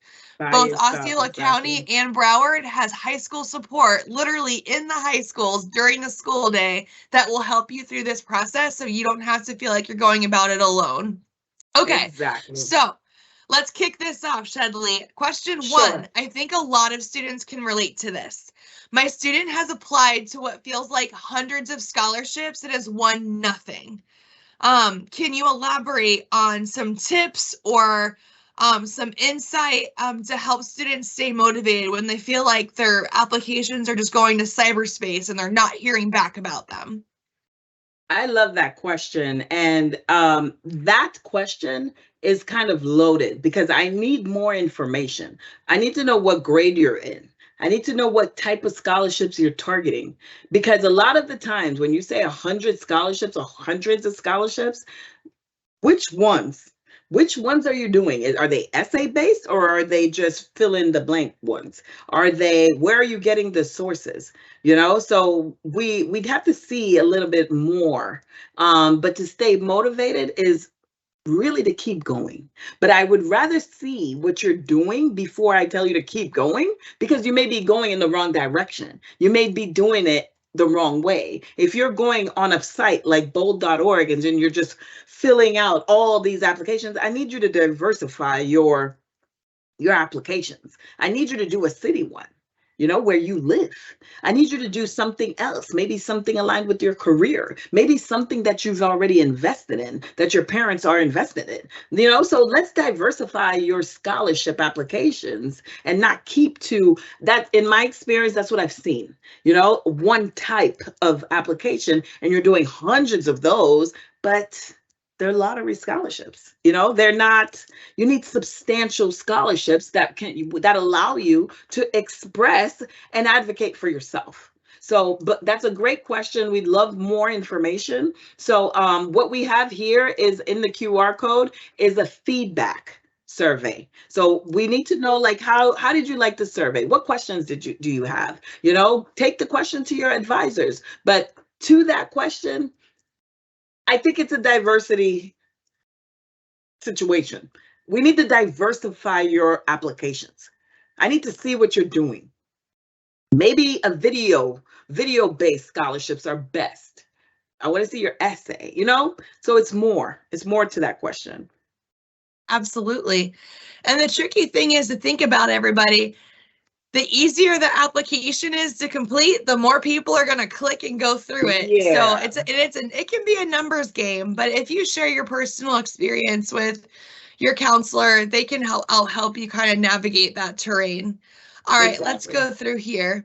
Both Osceola County and Broward has high school support literally in the high schools during the school day that will help you through this process, so you don't have to feel like you're going about it alone. Okay, exactly. So let's kick this off, Shedley. Question one, I think a lot of students can relate to this. My student has applied to what feels like hundreds of scholarships and has won nothing. Can you elaborate on some tips or some insight to help students stay motivated when they feel like their applications are just going to cyberspace and they're not hearing back about them? I love that question. And that question is kind of loaded because I need more information. I need to know what grade you're in. I need to know what type of scholarships you're targeting, because a lot of the times when you say 100 scholarships or hundreds of scholarships, which ones? Which ones are you doing? Are they essay based, or are they just fill in the blank ones? Where are you getting the sources? You know, so we'd have to see a little bit more. But to stay motivated is really to keep going. But I would rather see what you're doing before I tell you to keep going, because you may be going in the wrong direction. You may be doing it the wrong way. If you're going on a site like bold.org and then you're just filling out all these applications, I need you to diversify your applications. I need you to do a city one, you know, where you live. I need you to do something else, maybe something aligned with your career, maybe something that you've already invested in, that your parents are invested in, you know. So let's diversify your scholarship applications and not keep to that. In my experience, that's what I've seen, you know, one type of application, and you're doing hundreds of those, but they're lottery scholarships. You know, they're not, you need substantial scholarships that allow you to express and advocate for yourself. So, but that's a great question. We'd love more information. So what we have here is in the QR code is a feedback survey. So we need to know, like, how did you like the survey? What questions do you have? Take the question to your advisors. But to that question, I think it's a diversity situation. We need to diversify your applications. I need to see what you're doing. Maybe a video-based scholarships are best. I want to see your essay, So it's more to that question. Absolutely. And the tricky thing is to think about, everybody. The easier the application is to complete, the more people are going to click and go through it. Yeah. So it can be a numbers game, but if you share your personal experience with your counselor, they can help you kind of navigate that terrain. All right, exactly. Let's go through here.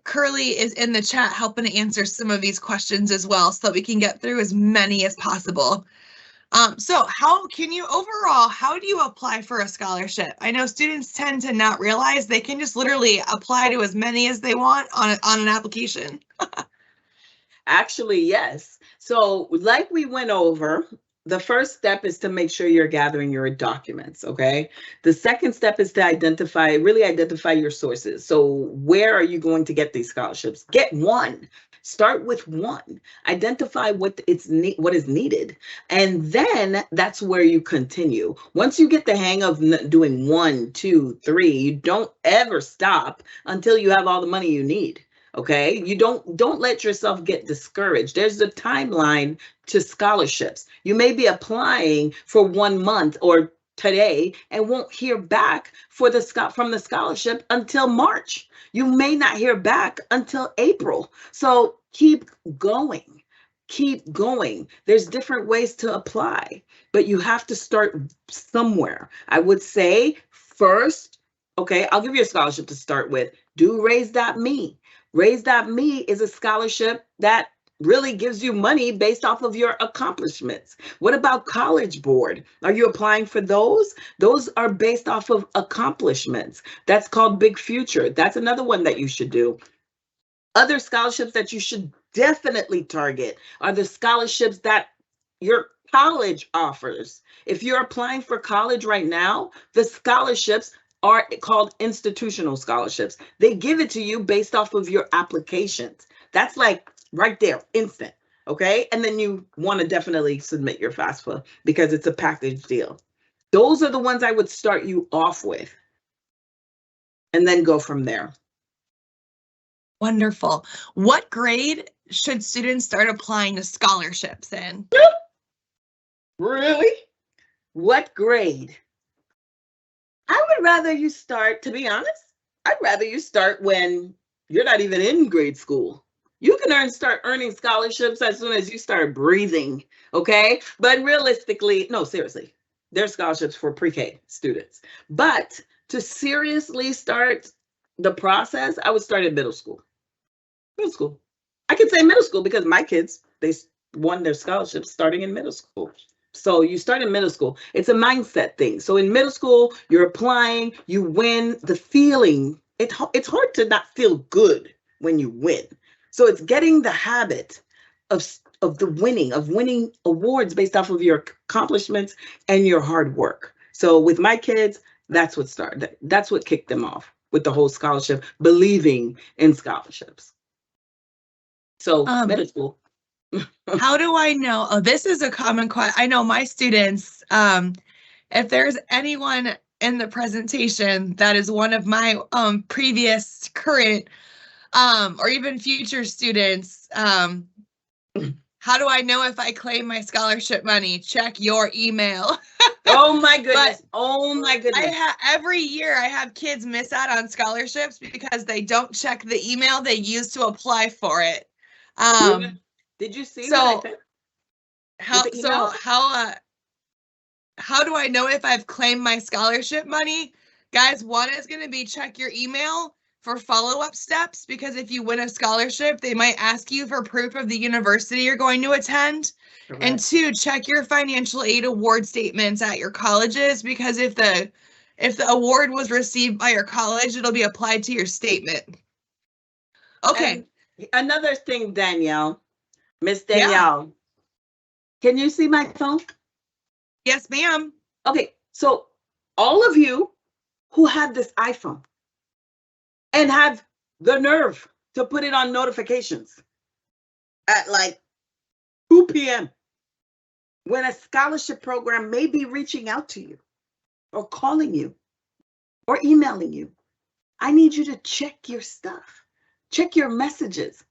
Curly is in the chat helping to answer some of these questions as well, so that we can get through as many as possible. So how do you apply for a scholarship? I know students tend to not realize they can just literally apply to as many as they want on an application. Actually, yes. So like we went over, the first step is to make sure you're gathering your documents, okay? The second step is to really identify your sources. So where are you going to get these scholarships? Get one. Start with one. Identify what is needed. And then that's where you continue. Once you get the hang of doing 1, 2, 3, you don't ever stop until you have all the money you need. Okay, you don't let yourself get discouraged. There's a timeline to scholarships. You may be applying for 1 month or today and won't hear back from the scholarship until March. You may not hear back until April. So keep going. Keep going. There's different ways to apply, but you have to start somewhere. I would say first, okay, I'll give you a scholarship to start with. Do Raise.me. Raise.me is a scholarship that really gives you money based off of your accomplishments. What about College Board? Are you applying for those? Those are based off of accomplishments. That's called Big Future. That's another one that you should do. Other scholarships that you should definitely target are the scholarships that your college offers. If you're applying for college right now, the scholarships are called institutional scholarships. They give it to you based off of your applications. That's like right there, instant, okay? And then you want to definitely submit your FAFSA because it's a package deal. Those are the ones I would start you off with and then go from there. Wonderful. What grade should students start applying to scholarships in? Really? What grade? I would rather you start, to be honest, I'd rather you start when you're not even in grade school. You can start earning scholarships as soon as you start breathing, okay? But realistically, no, seriously, there's scholarships for pre-K students. But to seriously start the process, I would start in middle school. Middle school. I can say middle school because my kids, they won their scholarships starting in middle school. So you start in middle school. It's a mindset thing. So in middle school, you're applying, you win, the feeling. It's hard to not feel good when you win. So it's getting the habit of winning awards based off of your accomplishments and your hard work. So with my kids, that's what kicked them off with the whole scholarship, believing in scholarships. So middle school. How do I know? Oh, this is a common question. I know my students, if there's anyone in the presentation that is one of my previous, current, or even future students, how do I know if I claim my scholarship money? Check your email. Oh my goodness. Oh my goodness. Every year I have kids miss out on scholarships because they don't check the email they use to apply for it. Did you see what I said? How do I know if I've claimed my scholarship money? Guys, one is going to be check your email for follow-up steps, because if you win a scholarship, they might ask you for proof of the university you're going to attend. Correct. And 2, check your financial aid award statements at your colleges, because if the award was received by your college, it'll be applied to your statement. Okay. And another thing, Danielle, Miss Danielle, yeah. Can you see my phone? Yes, ma'am. Okay, so all of you who have this iPhone and have the nerve to put it on notifications at like 2 p.m. when a scholarship program may be reaching out to you or calling you or emailing you, I need you to check your stuff, check your messages,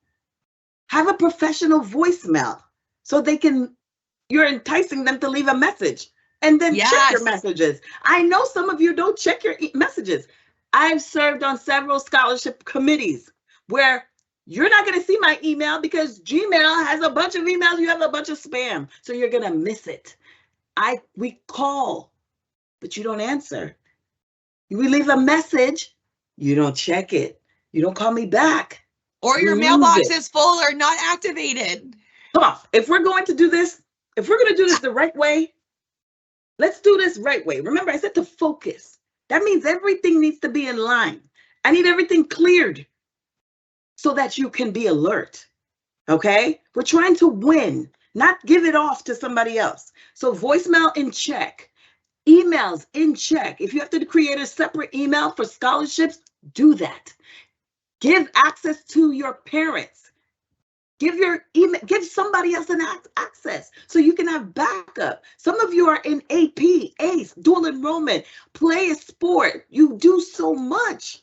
have a professional voicemail so you're enticing them to leave a message and then check your Yes. messages. I know some of you don't check your messages. I've served on several scholarship committees where you're not going to see my email because Gmail has a bunch of emails. You have a bunch of spam, so you're going to miss it. We call, but you don't answer. We leave a message, you don't check it. You don't call me back. Or your mailbox is full or not activated. Come on, if we're going to do this the right way, let's do this right way. Remember, I said to focus. That means everything needs to be in line. I need everything cleared so that you can be alert. Okay? We're trying to win, not give it off to somebody else. So voicemail in check, emails in check. If you have to create a separate email for scholarships, do that. Give access to your parents. Give your email, give somebody else an access so you can have backup. Some of you are in AP, ACE, dual enrollment, play a sport. You do so much.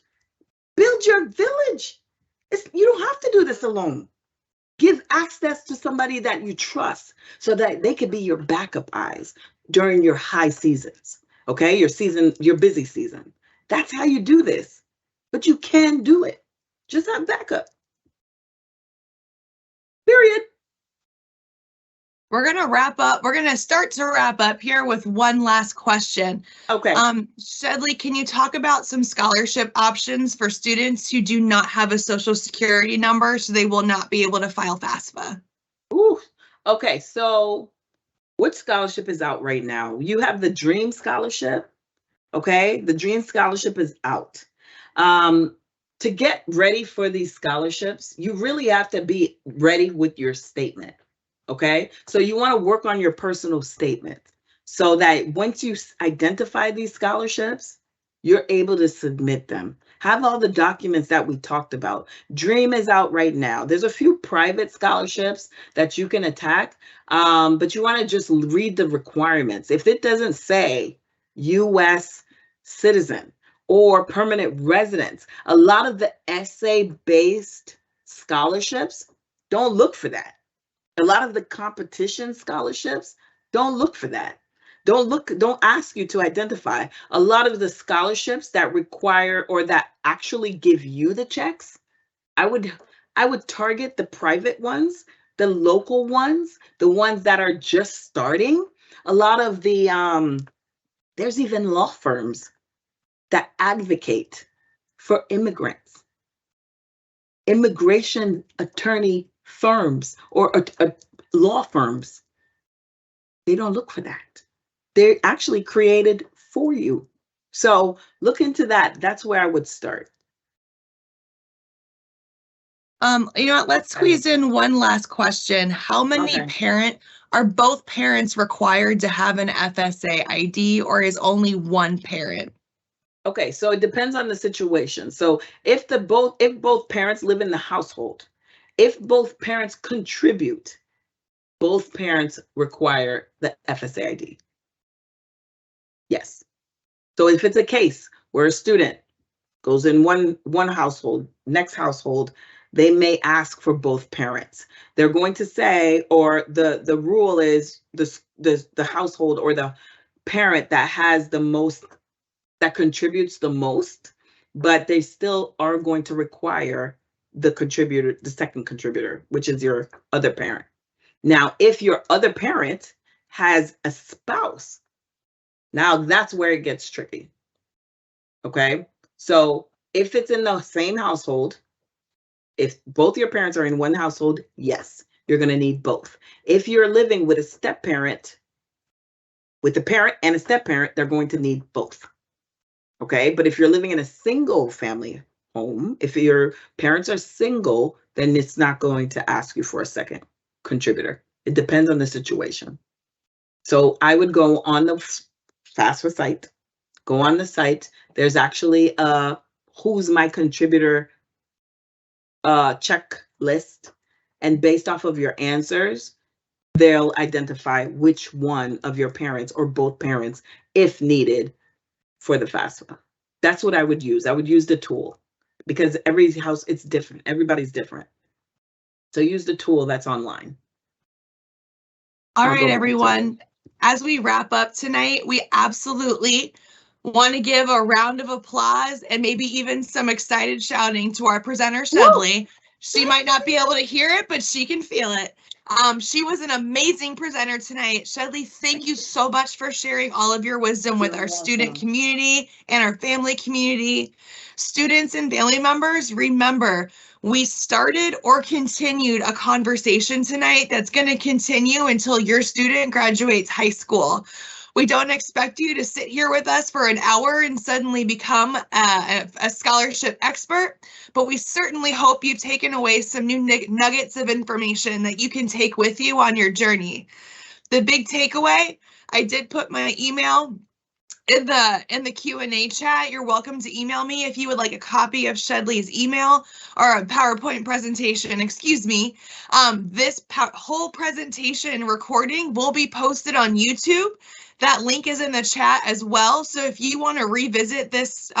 Build your village. You don't have to do this alone. Give access to somebody that you trust so that they can be your backup eyes during your high seasons. Okay, your busy season. That's how you do this. But you can do it. Just have backup. Period. We're going to wrap up. We're going to start to wrap up here with one last question. Okay. Shedley, can you talk about some scholarship options for students who do not have a social security number, so they will not be able to file FAFSA? Ooh. Okay. So what scholarship is out right now? You have the Dream Scholarship. Okay. The Dream Scholarship is out. To get ready for these scholarships, you really have to be ready with your statement. Okay, so you want to work on your personal statement so that once you identify these scholarships, you're able to submit them. Have all the documents that we talked about. Dream is out right now. There's a few private scholarships that you can attack, but you want to just read the requirements. If it doesn't say U.S. citizen or permanent residence, a lot of the essay-based scholarships, don't look for that. A lot of the competition scholarships, don't look for that. Don't ask you to identify. A lot of the scholarships that require or that actually give you the checks, I would target the private ones, the local ones, the ones that are just starting. A lot of the, there's even law firms that advocate for immigrants. Immigration attorney firms or law firms, they don't look for that. They're actually created for you. So look into that. That's where I would start. You know what? Let's squeeze in one last question. How many are both parents required to have an FSA ID, or is only one parent? Okay, so it depends on the situation. So if both parents live in the household, if both parents contribute, both parents require the FSA ID. Yes. So if it's a case where a student goes in one household, next household, they may ask for both parents. They're going to say, or the rule is the household or the parent that has the most, that contributes the most, but they still are going to require the contributor, the second contributor, which is your other parent. Now, if your other parent has a spouse, now that's where it gets tricky. Okay, so if it's in the same household, if both your parents are in one household, yes, you're going to need both. If you're living with a step parent, with a parent and a step parent, they're going to need both. Okay, but if you're living in a single family home, if your parents are single, then it's not going to ask you for a second contributor. It depends on the situation. So I would go on the FAFSA site, go on the site. There's actually a who's my contributor checklist. And based off of your answers, they'll identify which one of your parents or both parents, if needed, for the FAFSA. That's what I would use. I would use the tool because every house, it's different. Everybody's different. So use the tool that's online. All right, everyone. As we wrap up tonight, we absolutely want to give a round of applause and maybe even some excited shouting to our presenter, Shedley. She might not be able to hear it, but she can feel it. She was an amazing presenter tonight. Shedley, thank you so much for sharing all of your wisdom with our student community and our family community. Students and family members, remember, we started or continued a conversation tonight that's going to continue until your student graduates high school. We don't expect you to sit here with us for an hour and suddenly become a scholarship expert, but we certainly hope you've taken away some new nuggets of information that you can take with you on your journey. The big takeaway, I did put my email in the Q&A chat. You're welcome to email me if you would like a copy of Shedley's email or a PowerPoint presentation, excuse me. This whole presentation recording will be posted on YouTube. That link is in the chat as well. So if you want to revisit this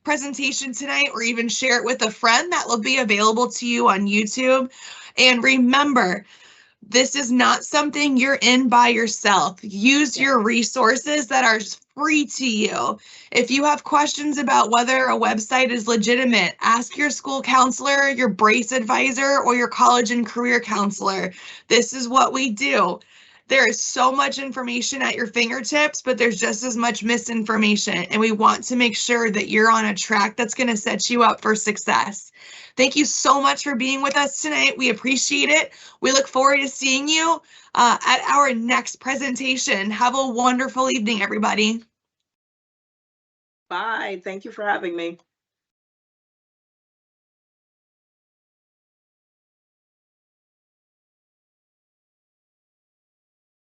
presentation tonight or even share it with a friend, that will be available to you on YouTube. And remember, this is not something you're in by yourself. Use your resources that are free to you. If you have questions about whether a website is legitimate, ask your school counselor, your BRACE advisor, or your college and career counselor. This is what we do. There is so much information at your fingertips, but there's just as much misinformation, and we want to make sure that you're on a track that's going to set you up for success. Thank you so much for being with us tonight. We appreciate it. We look forward to seeing you at our next presentation. Have a wonderful evening, everybody. Bye. Thank you for having me.